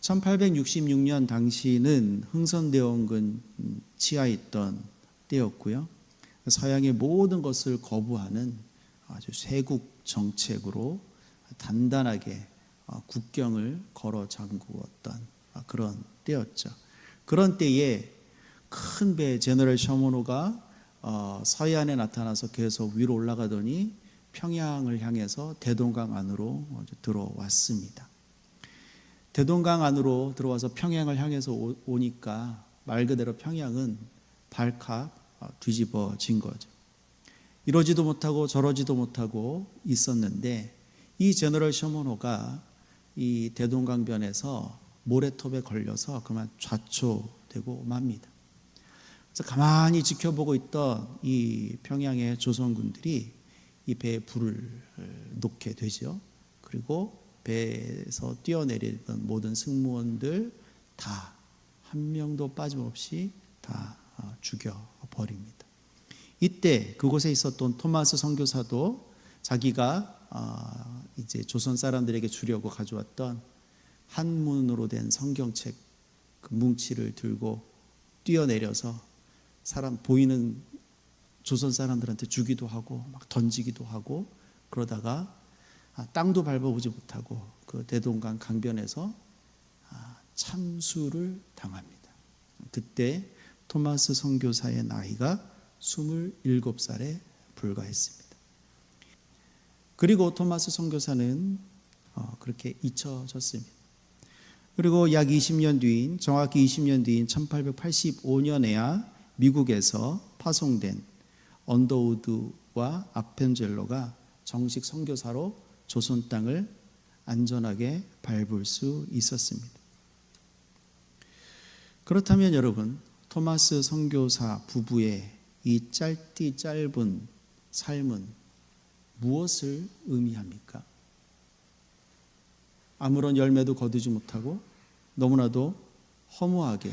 1866년 당시는 흥선대원군 치하에 있던 때였고요. 서양의 모든 것을 거부하는 아주 쇄국 정책으로 단단하게 국경을 걸어 잠그었던 그런 때였죠. 그런 때에 큰 배 제너럴 셔먼호가 서해안에 나타나서 계속 위로 올라가더니 평양을 향해서 대동강 안으로 들어왔습니다. 대동강 안으로 들어와서 평양을 향해서 오니까 말 그대로 평양은 발칵 뒤집어진 거죠. 이러지도 못하고 저러지도 못하고 있었는데 이 제너럴 셔먼호가 이 대동강변에서 모래톱에 걸려서 그만 좌초되고 맙니다. 그래서 가만히 지켜보고 있던 이 평양의 조선군들이 이 배에 불을 놓게 되죠. 그리고 배에서 뛰어내리던 모든 승무원들 다 한 명도 빠짐없이 다 죽여버립니다. 이때 그곳에 있었던 토마스 선교사도 자기가 이제 조선 사람들에게 주려고 가져왔던 한문으로 된 성경책 그 뭉치를 들고 뛰어내려서 사람 보이는 조선 사람들한테 주기도 하고 막 던지기도 하고 그러다가 땅도 밟아보지 못하고 그 대동강 강변에서 참수를 당합니다. 그때 토마스 선교사의 나이가 27살에 불과했습니다. 그리고 토마스 선교사는 그렇게 잊혀졌습니다. 그리고 약 20년 뒤인 정확히 20년 뒤인 1885년에야 미국에서 파송된 언더우드와 아펜젤로가 정식 선교사로 조선 땅을 안전하게 밟을 수 있었습니다. 그렇다면 여러분, 토마스 선교사 부부의 이 짧디 짧은 삶은 무엇을 의미합니까? 아무런 열매도 거두지 못하고 너무나도 허무하게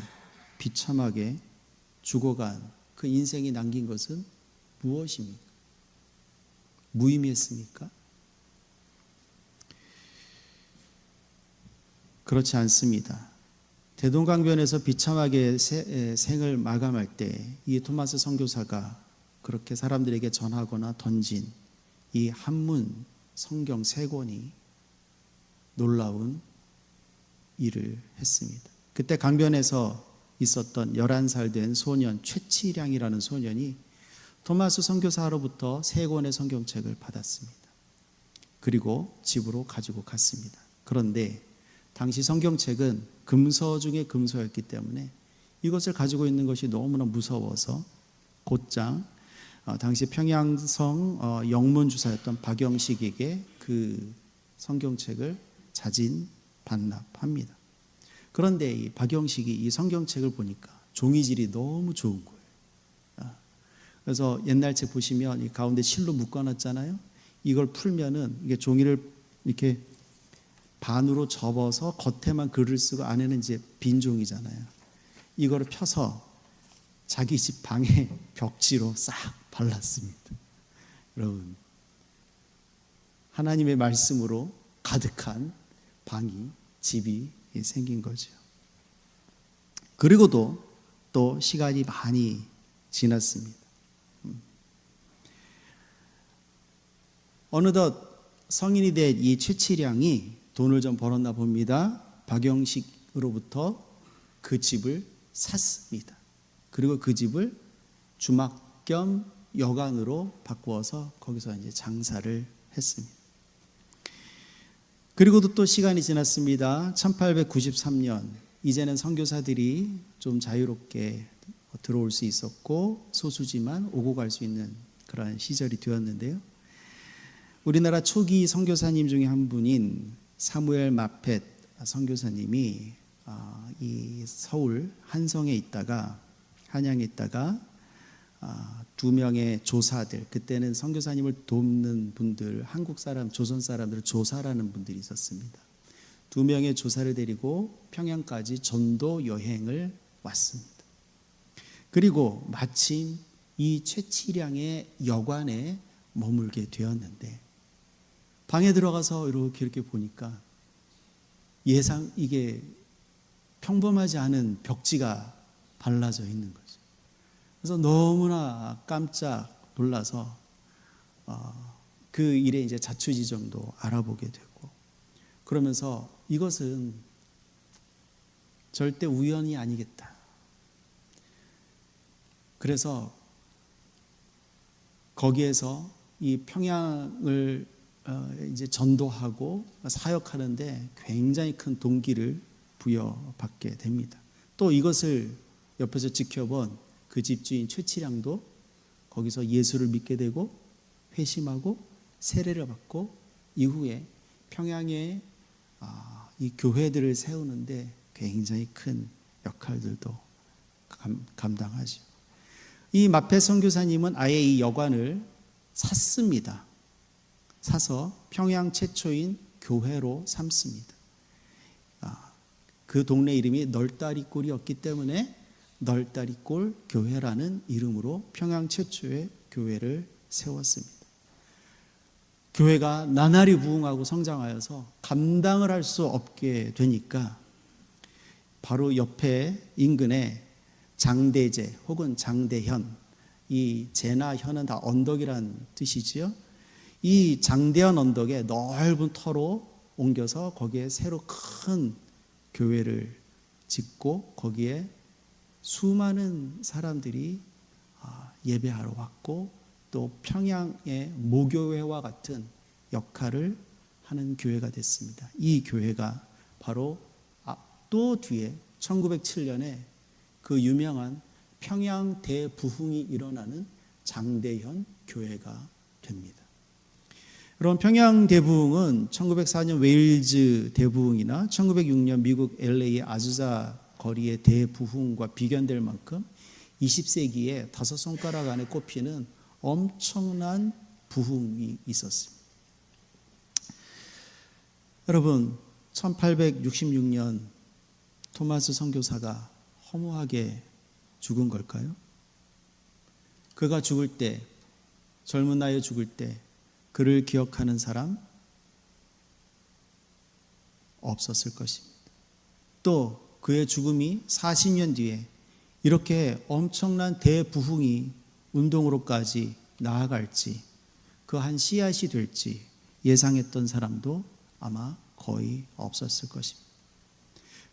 비참하게 죽어간 그 인생이 남긴 것은 무엇입니까? 무의미했습니까? 그렇지 않습니다. 대동강변에서 비참하게 생을 마감할 때 이 토마스 선교사가 그렇게 사람들에게 전하거나 던진 이 한문 성경 3권이 놀라운 일을 했습니다. 그때 강변에서 있었던 11살 된 소년 최치량이라는 소년이 토마스 선교사로부터 3권의 성경책을 받았습니다. 그리고 집으로 가지고 갔습니다. 그런데 당시 성경책은 금서 중에 금서였기 때문에 이것을 가지고 있는 것이 너무나 무서워서 곧장 당시 평양성 영문주사였던 박영식에게 그 성경책을 자진 반납합니다. 그런데 이 박영식이 이 성경책을 보니까 종이질이 너무 좋은 거예요. 그래서 옛날 책 보시면 이 가운데 실로 묶어놨잖아요. 이걸 풀면은 이게 종이를 이렇게 반으로 접어서 겉에만 글을 쓰고 안에는 이제 빈 종이잖아요. 이거를 펴서 자기 집 방에 벽지로 싹 발랐습니다. 여러분, 하나님의 말씀으로 가득한 방이 집이 생긴 거죠. 그리고도 또 시간이 많이 지났습니다. 어느덧 성인이 된 이 최치량이 돈을 좀 벌었나 봅니다. 박영식으로부터 그 집을 샀습니다. 그리고 그 집을 주막 겸 여관으로 바꾸어서 거기서 이제 장사를 했습니다. 그리고도 또 시간이 지났습니다. 1893년 이제는 선교사들이 좀 자유롭게 들어올 수 있었고 소수지만 오고 갈 수 있는 그런 시절이 되었는데요. 우리나라 초기 선교사님 중에 한 분인 사무엘 마펫 선교사님이 이 서울 한성에 있다가 한양에 있다가 2명의 조사들, 그때는 선교사님을 돕는 분들, 한국 사람, 조선 사람들을 조사라는 분들이 있었습니다. 2명의 조사를 데리고 평양까지 전도 여행을 왔습니다. 그리고 마침 이 최치량의 여관에 머물게 되었는데 방에 들어가서 이렇게 보니까 이게 평범하지 않은 벽지가 발라져 있는 거죠. 그래서 너무나 깜짝 놀라서 그 일에 이제 자초지종도 알아보게 되고, 그러면서 이것은 절대 우연이 아니겠다. 그래서 거기에서 이 평양을 이제 전도하고 사역하는데 굉장히 큰 동기를 부여받게 됩니다. 또 이것을 옆에서 지켜본 그 집주인 최치량도 거기서 예수를 믿게 되고 회심하고 세례를 받고 이후에 평양에 이 교회들을 세우는데 굉장히 큰 역할들도 감당하죠. 이 마페 선교사님은 아예 이 여관을 샀습니다. 사서 평양 최초인 교회로 삼습니다. 그 동네 이름이 널다리꼴이었기 때문에 널다리꼴 교회라는 이름으로 평양 최초의 교회를 세웠습니다. 교회가 나날이 부흥하고 성장하여서 감당을 할 수 없게 되니까 바로 옆에 인근에 장대제 혹은 장대현, 이 제나 현은 다 언덕이란 뜻이지요. 이 장대현 언덕에 넓은 터로 옮겨서 거기에 새로 큰 교회를 짓고 거기에 수많은 사람들이 예배하러 왔고 또 평양의 모교회와 같은 역할을 하는 교회가 됐습니다. 이 교회가 바로 또 뒤에 1907년에 그 유명한 평양 대부흥이 일어나는 장대현 교회가 됩니다. 그럼 평양 대부흥은 1904년 웨일즈 대부흥이나 1906년 미국 LA의 아주자 거리의 대부흥과 비견될 만큼 20세기에 다섯 손가락 안에 꼽히는 엄청난 부흥이 있었습니다. 여러분, 1866년 토마스 선교사가 허무하게 죽은 걸까요? 그가 죽을 때, 젊은 나이에 죽을 때 그를 기억하는 사람 없었을 것입니다. 또 그의 죽음이 40년 뒤에 이렇게 엄청난 대부흥이 운동으로까지 나아갈지, 그 한 씨앗이 될지 예상했던 사람도 아마 거의 없었을 것입니다.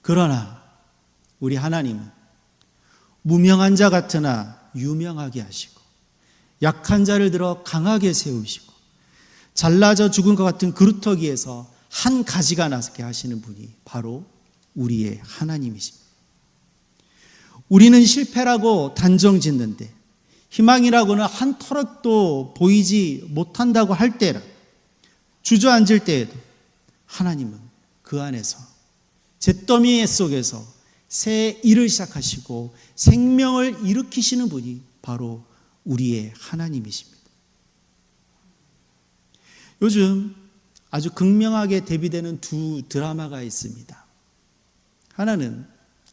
그러나 우리 하나님은 무명한 자 같으나 유명하게 하시고 약한 자를 들어 강하게 세우시고 잘라져 죽은 것 같은 그루터기에서 한 가지가 나게 하시는 분이 바로 우리의 하나님이십니다. 우리는 실패라고 단정 짓는데 희망이라고는 한 터럭도 보이지 못한다고 할 때라, 주저앉을 때에도 하나님은 그 안에서 잿더미 속에서 새 일을 시작하시고 생명을 일으키시는 분이 바로 우리의 하나님이십니다. 요즘 아주 극명하게 대비되는 두 드라마가 있습니다. 하나는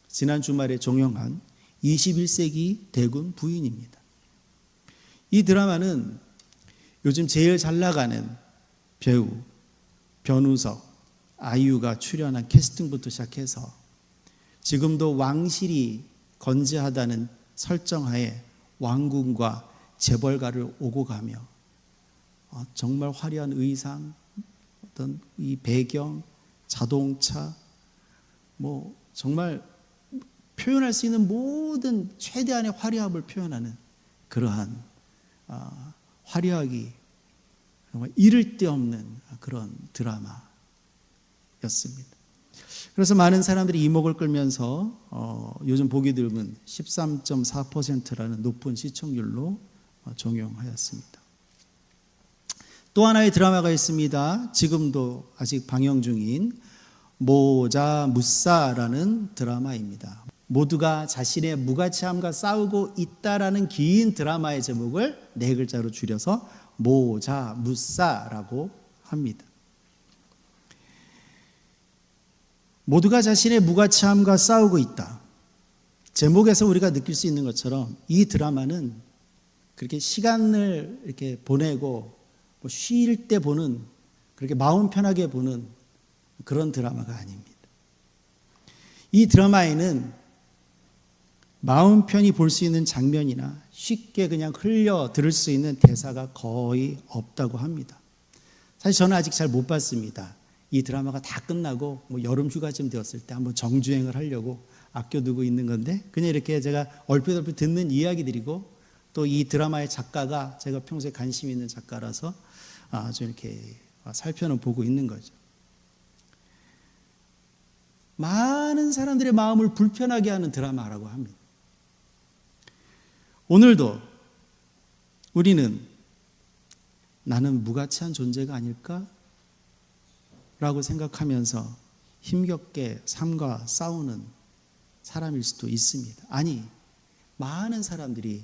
지난 주말에 종영한 21세기 대군 부인입니다. 이 드라마는 요즘 제일 잘 나가는 배우 변우석, 아이유가 출연한 캐스팅부터 시작해서 지금도 왕실이 건재하다는 설정하에 왕궁과 재벌가를 오고 가며 정말 화려한 의상, 어떤 이 배경, 자동차, 뭐 정말 표현할 수 있는 모든 최대한의 화려함을 표현하는 그러한 화려하기 정말 이를 데 없는 그런 드라마였습니다. 그래서 많은 사람들이 이목을 끌면서 요즘 보기 드문 13.4%라는 높은 시청률로 종영하였습니다. 또 하나의 드라마가 있습니다. 지금도 아직 방영 중인 모자 무사라는 드라마입니다. 모두가 자신의 무가치함과 싸우고 있다라는 긴 드라마의 제목을 네 글자로 줄여서 모자 무사라고 합니다. 모두가 자신의 무가치함과 싸우고 있다. 제목에서 우리가 느낄 수 있는 것처럼 이 드라마는 그렇게 시간을 이렇게 보내고 뭐 쉴 때 보는, 그렇게 마음 편하게 보는 그런 드라마가 아닙니다. 이 드라마에는 마음 편히 볼 수 있는 장면이나 쉽게 그냥 흘려 들을 수 있는 대사가 거의 없다고 합니다. 사실 저는 아직 잘 못 봤습니다. 이 드라마가 다 끝나고 여름 휴가쯤 되었을 때 한번 정주행을 하려고 아껴두고 있는 건데, 그냥 이렇게 제가 얼핏 듣는 이야기들이고, 또 이 드라마의 작가가 제가 평소에 관심 있는 작가라서 아주 이렇게 살펴는 보고 있는 거죠. 많은 사람들의 마음을 불편하게 하는 드라마라고 합니다. 오늘도 우리는 나는 무가치한 존재가 아닐까? 라고 생각하면서 힘겹게 삶과 싸우는 사람일 수도 있습니다. 아니, 많은 사람들이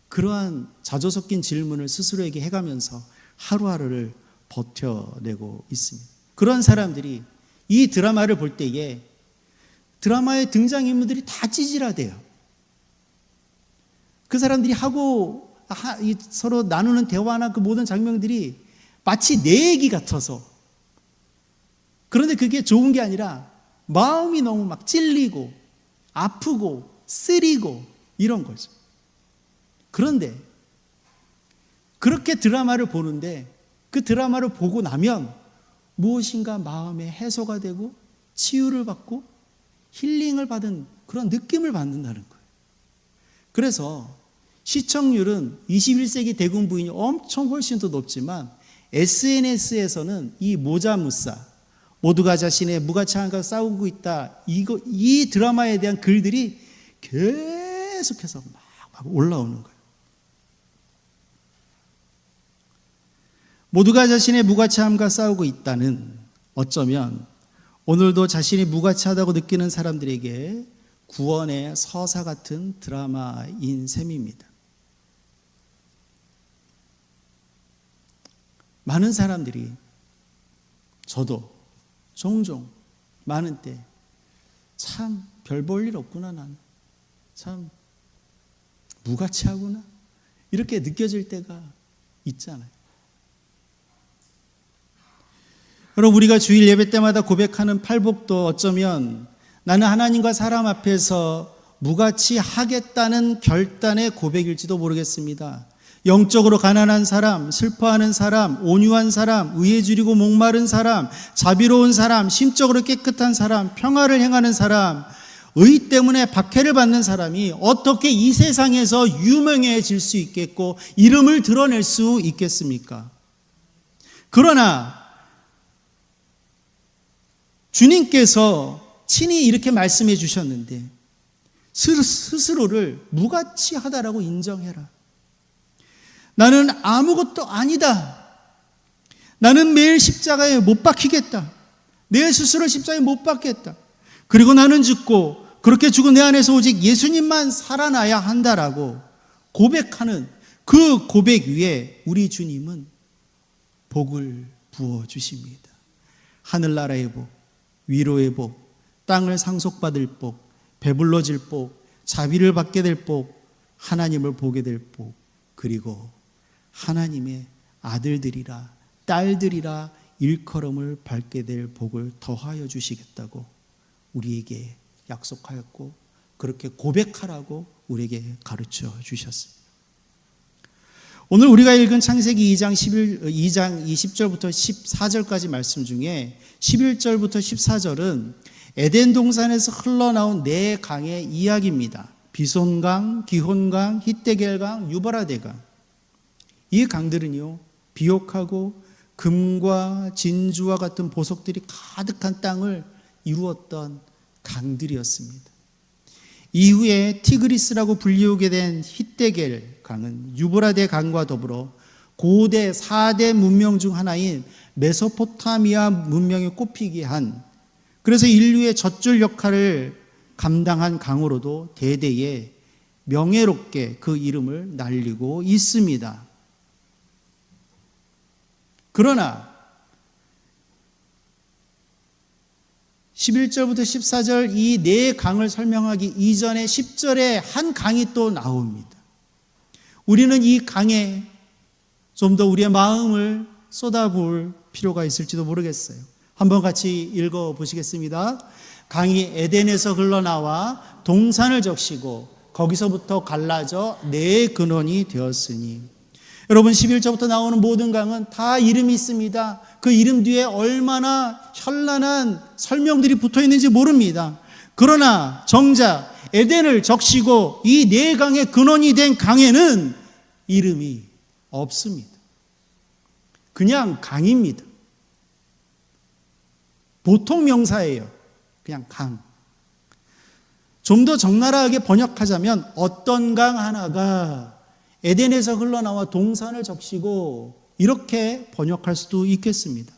그러한 자조 섞인 질문을 스스로에게 해가면서 하루하루를 버텨내고 있습니다. 그런 사람들이 이 드라마를 볼 때에 드라마의 등장인물들이 다 찌질하대요. 그 사람들이 하고 서로 나누는 대화나 그 모든 장면들이 마치 내 얘기 같아서, 그런데 그게 좋은 게 아니라 마음이 너무 막 찔리고 아프고 쓰리고 이런 거죠. 그런데 그렇게 드라마를 보는데 그 드라마를 보고 나면 무엇인가 마음의 해소가 되고 치유를 받고 힐링을 받은 그런 느낌을 받는다는 거예요. 그래서 시청률은 21세기 대군 부인이 엄청 훨씬 더 높지만 SNS에서는 이 모자무사, 모두가 자신의 무가치함과 싸우고 있다, 이 드라마에 대한 글들이 계속해서 막 올라오는 거예요. 모두가 자신의 무가치함과 싸우고 있다는, 어쩌면 오늘도 자신이 무가치하다고 느끼는 사람들에게 구원의 서사 같은 드라마인 셈입니다. 많은 사람들이, 저도 종종 많은 때 참 별 볼 일 없구나, 나는 참 무가치하구나, 이렇게 느껴질 때가 있잖아요. 여러분, 우리가 주일 예배 때마다 고백하는 팔복도 어쩌면 나는 하나님과 사람 앞에서 무가치하겠다는 결단의 고백일지도 모르겠습니다. 영적으로 가난한 사람, 슬퍼하는 사람, 온유한 사람, 의에 주리고 목마른 사람, 자비로운 사람, 심적으로 깨끗한 사람, 평화를 행하는 사람, 의 때문에 박해를 받는 사람이 어떻게 이 세상에서 유명해질 수 있겠고 이름을 드러낼 수 있겠습니까? 그러나 주님께서 친히 이렇게 말씀해 주셨는데, 스스로를 무가치하다라고 인정해라. 나는 아무것도 아니다. 나는 매일 십자가에 못 박히겠다. 내 스스로 십자가에 못 박겠다. 그리고 나는 죽고 그렇게 죽은 내 안에서 오직 예수님만 살아나야 한다라고 고백하는 그 고백 위에 우리 주님은 복을 부어주십니다. 하늘나라의 복, 위로의 복, 땅을 상속받을 복, 배불러질 복, 자비를 받게 될 복, 하나님을 보게 될 복, 그리고 하나님의 아들들이라 딸들이라 일컬음을 받게 될 복을 더하여 주시겠다고 우리에게 약속하였고, 그렇게 고백하라고 우리에게 가르쳐 주셨습니다. 오늘 우리가 읽은 창세기 2장 20절부터 14절까지 말씀 중에 11절부터 14절은 에덴 동산에서 흘러나온 네 강의 이야기입니다. 비손강, 기혼강, 히데겔강, 유브라데강. 이 강들은요, 비옥하고 금과 진주와 같은 보석들이 가득한 땅을 이루었던 강들이었습니다. 이후에 티그리스라고 불리우게 된 히데겔 강은 유브라데 강과 더불어 고대 4대 문명 중 하나인 메소포타미아 문명에 꼽히게 한, 그래서 인류의 젖줄 역할을 감당한 강으로도 대대에 명예롭게 그 이름을 날리고 있습니다. 그러나 11절부터 14절 이 네 강을 설명하기 이전에 10절에 한 강이 또 나옵니다. 우리는 이 강에 좀 더 우리의 마음을 쏟아부을 필요가 있을지도 모르겠어요. 한번 같이 읽어보시겠습니다. 강이 에덴에서 흘러나와 동산을 적시고 거기서부터 갈라져 네 근원이 되었으니. 여러분 11절부터 나오는 모든 강은 다 이름이 있습니다. 그 이름 뒤에 얼마나 현란한 설명들이 붙어 있는지 모릅니다. 그러나 정작 에덴을 적시고 이 네 강의 근원이 된 강에는 이름이 없습니다. 그냥 강입니다. 보통 명사예요. 그냥 강. 좀 더 적나라하게 번역하자면 어떤 강 하나가 에덴에서 흘러나와 동산을 적시고 이렇게 번역할 수도 있겠습니다.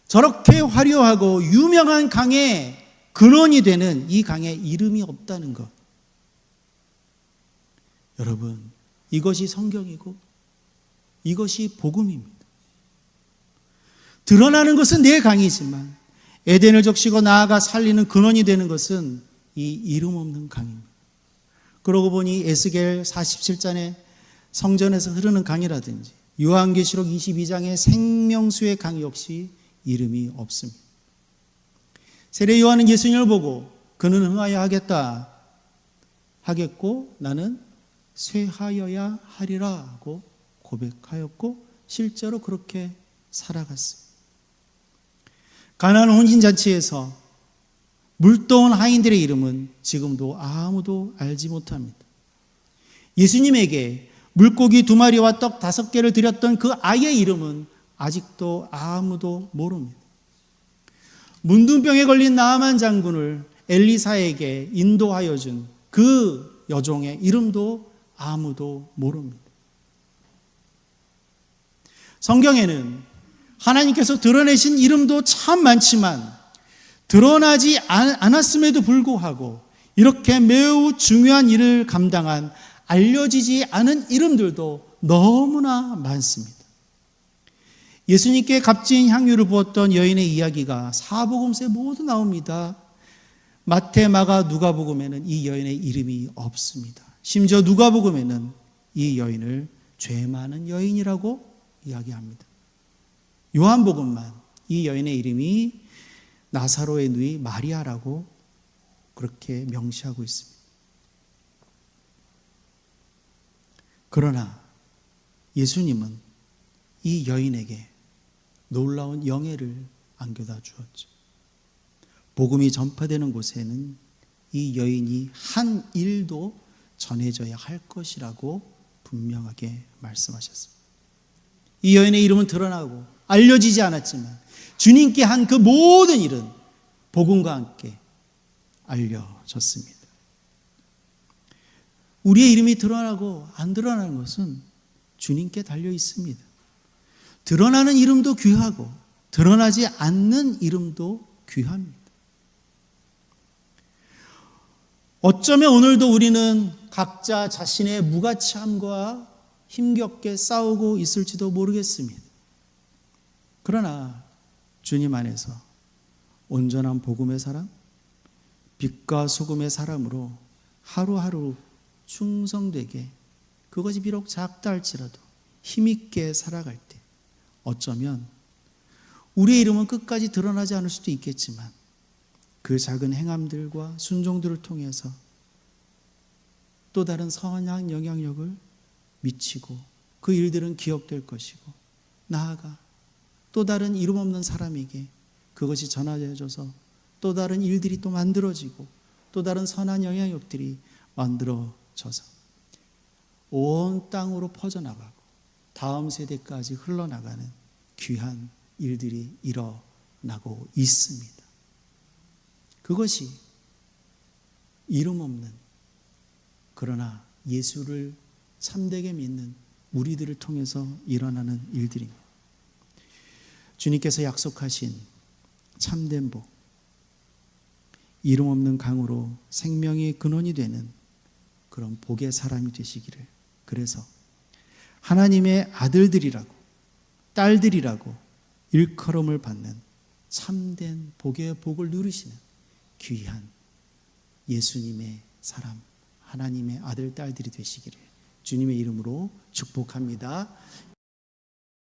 저렇게 화려하고 유명한 강의 근원이 되는 이 강에 이름이 없다는 것. 여러분, 이것이 성경이고 이것이 복음입니다. 드러나는 것은 네 강이지만 에덴을 적시고 나아가 살리는 근원이 되는 것은 이 이름 없는 강입니다. 그러고 보니 에스겔 47장의 성전에서 흐르는 강이라든지 요한계시록 22장의 생명수의 강 역시 이름이 없습니다. 세례 요한은 예수님을 보고 그는 흥하여 하겠고 나는 쇠하여야 하리라 하고 고백하였고 실제로 그렇게 살아갔습니다. 가나안 혼인잔치에서 물떠온 하인들의 이름은 지금도 아무도 알지 못합니다. 예수님에게 물고기 2마리와 떡 5개를 드렸던 그 아이의 이름은 아직도 아무도 모릅니다. 문둥병에 걸린 나아만 장군을 엘리사에게 인도하여 준 그 여종의 이름도 아무도 모릅니다. 성경에는 하나님께서 드러내신 이름도 참 많지만 드러나지 않았음에도 불구하고 이렇게 매우 중요한 일을 감당한 알려지지 않은 이름들도 너무나 많습니다. 예수님께 값진 향유를 부었던 여인의 이야기가 사복음서에 모두 나옵니다. 마태, 마가, 누가복음에는 이 여인의 이름이 없습니다. 심지어 누가복음에는 이 여인을 죄 많은 여인이라고 이야기합니다. 요한복음만 이 여인의 이름이 나사로의 누이 마리아라고 그렇게 명시하고 있습니다. 그러나 예수님은 이 여인에게 놀라운 영예를 안겨다 주었죠. 복음이 전파되는 곳에는 이 여인이 한 일도 전해져야 할 것이라고 분명하게 말씀하셨습니다. 이 여인의 이름은 드러나고 알려지지 않았지만 주님께 한 그 모든 일은 복음과 함께 알려졌습니다. 우리의 이름이 드러나고 안 드러나는 것은 주님께 달려 있습니다. 드러나는 이름도 귀하고 드러나지 않는 이름도 귀합니다. 어쩌면 오늘도 우리는 각자 자신의 무가치함과 힘겹게 싸우고 있을지도 모르겠습니다. 그러나 주님 안에서 온전한 복음의 사람, 빛과 소금의 사람으로 하루하루 충성되게, 그것이 비록 작다 할지라도 힘있게 살아갈 때 어쩌면 우리의 이름은 끝까지 드러나지 않을 수도 있겠지만 그 작은 행함들과 순종들을 통해서 또 다른 선한 영향력을 미치고 그 일들은 기억될 것이고 나아가 또 다른 이름 없는 사람에게 그것이 전해져서 또 다른 일들이 또 만들어지고 또 다른 선한 영향력들이 만들어져서 온 땅으로 퍼져나가고 다음 세대까지 흘러나가는 귀한 일들이 일어나고 있습니다. 그것이 이름 없는, 그러나 예수를 참되게 믿는 우리들을 통해서 일어나는 일들입니다. 주님께서 약속하신 참된 복, 이름 없는 강으로 생명의 근원이 되는 그런 복의 사람이 되시기를, 그래서 하나님의 아들들이라고 딸들이라고 일컬음을 받는 참된 복의 복을 누리시는 귀한 예수님의 사람, 하나님의 아들, 딸들이 되시기를 주님의 이름으로 축복합니다.